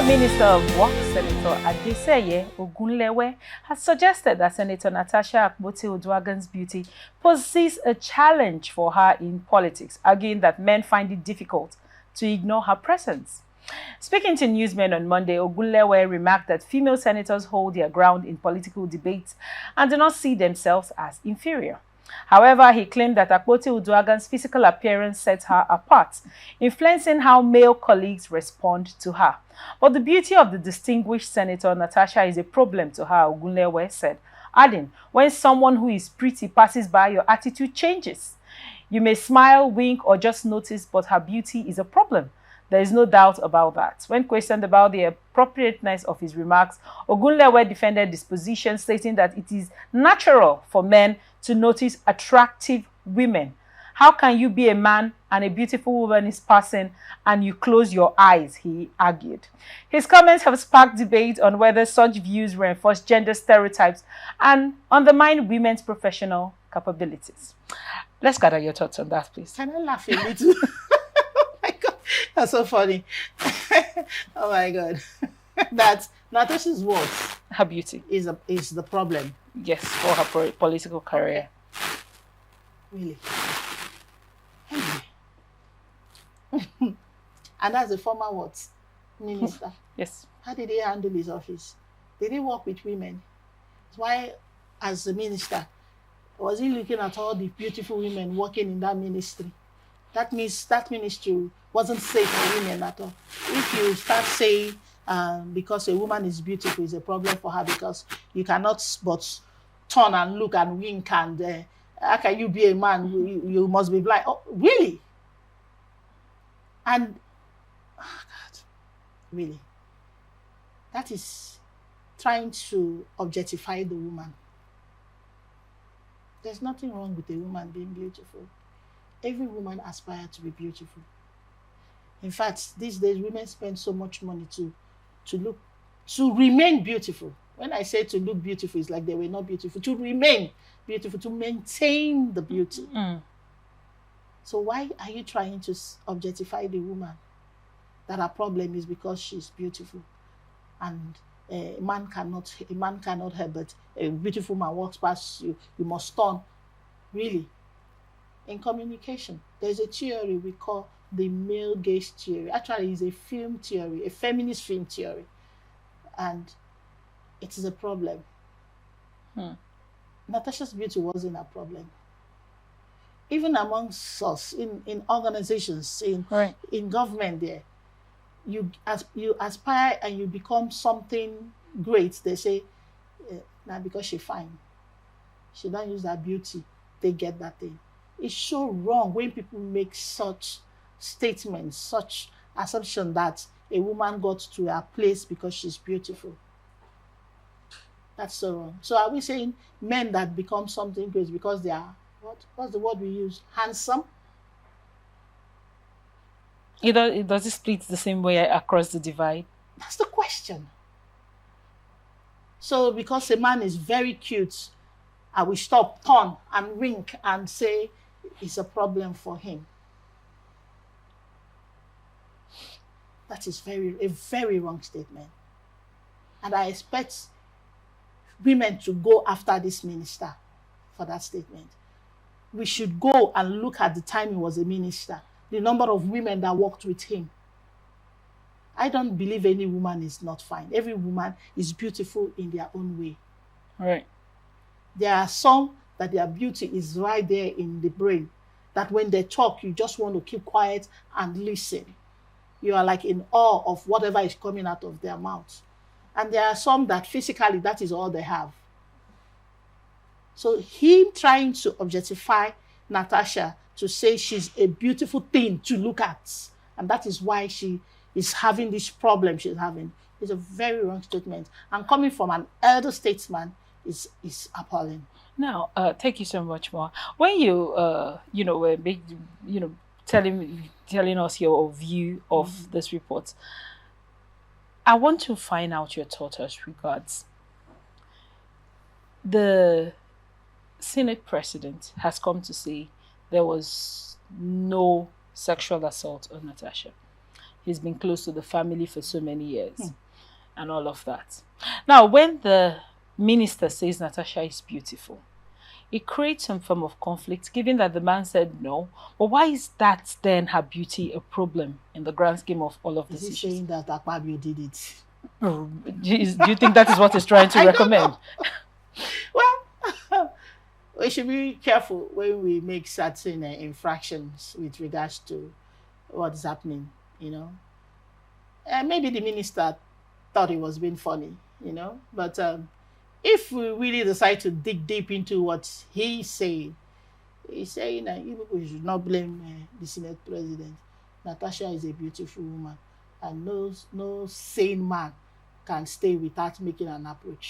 Former Minister of Work, Senator Adeseye Ogunlewe, has suggested that Senator Natasha Akpoti-Uduaghan's beauty poses a challenge for her in politics, arguing that men find it difficult to ignore her presence. Speaking to newsmen on Monday, Ogunlewe remarked that female senators hold their ground in political debates and do not see themselves as inferior. However, he claimed that Akpoti-Uduaghan's physical appearance sets her apart, influencing how male colleagues respond to her. But the beauty of the distinguished Senator Natasha is a problem to her, Ogunlewe said, adding, when someone who is pretty passes by, your attitude changes. You may smile, wink, or just notice, but her beauty is a problem. There is no doubt about that. When questioned about the appropriateness of his remarks, Ogunlewe defended this position, stating that it is natural for men to notice attractive women. How can you be a man and a beautiful woman is passing and you close your eyes, he argued. His comments have sparked debate on whether such views reinforce gender stereotypes and undermine women's professional capabilities. Let's gather your thoughts on that, please. Can I laugh a little? Oh my God, that's so funny. Oh my God. That Natasha's words, her beauty is the problem. Yes, for her political career. Really? Anyway. And as a former what? Minister. Yes. How did he handle his office? Did he work with women? Why, as a minister, was he looking at all the beautiful women working in that ministry? That means that ministry wasn't safe for women at all. If you start saying because a woman is beautiful is a problem for her because you cannot but turn and look and wink and how can you be a man? You must be blind. Oh, really? And, oh God, really? That is trying to objectify the woman. There's nothing wrong with a woman being beautiful. Every woman aspires to be beautiful. In fact, these days, women spend so much money to remain beautiful. When I say to look beautiful, it's like they were not beautiful. To remain beautiful, to maintain the beauty. So why are you trying to objectify the woman? That her problem is because she's beautiful. And a man cannot help but a beautiful man walks past you, you must turn. Really? In communication, there's a theory we call the male gaze theory. Actually, it's a film theory, a feminist film theory. And it is a problem. Natasha's beauty wasn't a problem. Even amongst us, in organizations, in government there, you aspire and you become something great. They say, now because she's fine. She don't use that beauty, they get that thing. It's so wrong when people make such statements, such assumption that a woman got to her place because she's beautiful. That's so wrong. So are we saying men that become something great because they are, what's the word we use? Handsome? Does it split the same way across the divide? That's the question. So because a man is very cute, I will stop, turn and wink and say it's a problem for him. That is a very wrong statement. And I expect women to go after this minister for that statement. We should go and look at the time he was a minister, the number of women that worked with him. I don't believe any woman is not fine. Every woman is beautiful in their own way. Right. There are some that their beauty is right there in the brain, that when they talk, you just want to keep quiet and listen. You are like in awe of whatever is coming out of their mouths. And there are some that physically, that is all they have. So him trying to objectify Natasha to say she's a beautiful thing to look at, and that is why she is having this problem she's having, is a very wrong statement. And coming from an elder statesman is appalling. Now, thank you so much, Ma. When you, were telling us your view of this report, I want to find out your thoughts as regards the Senate president has come to say there was no sexual assault on Natasha. he's been close to the family for so many years and all of that. Now, when the minister says Natasha is beautiful, it creates some form of conflict, given that the man said no. But why is that then her beauty a problem in the grand scheme of all of these issues? Is he saying that Akpabio did it? Do you think that is what he's trying to recommend? Well, we should be careful when we make certain infractions with regards to what's happening, you know. And maybe the minister thought it was being funny, you know. But if we really decide to dig deep into what he's saying you people should not blame the Senate president. Natasha is a beautiful woman, and no sane man can stay without making an approach.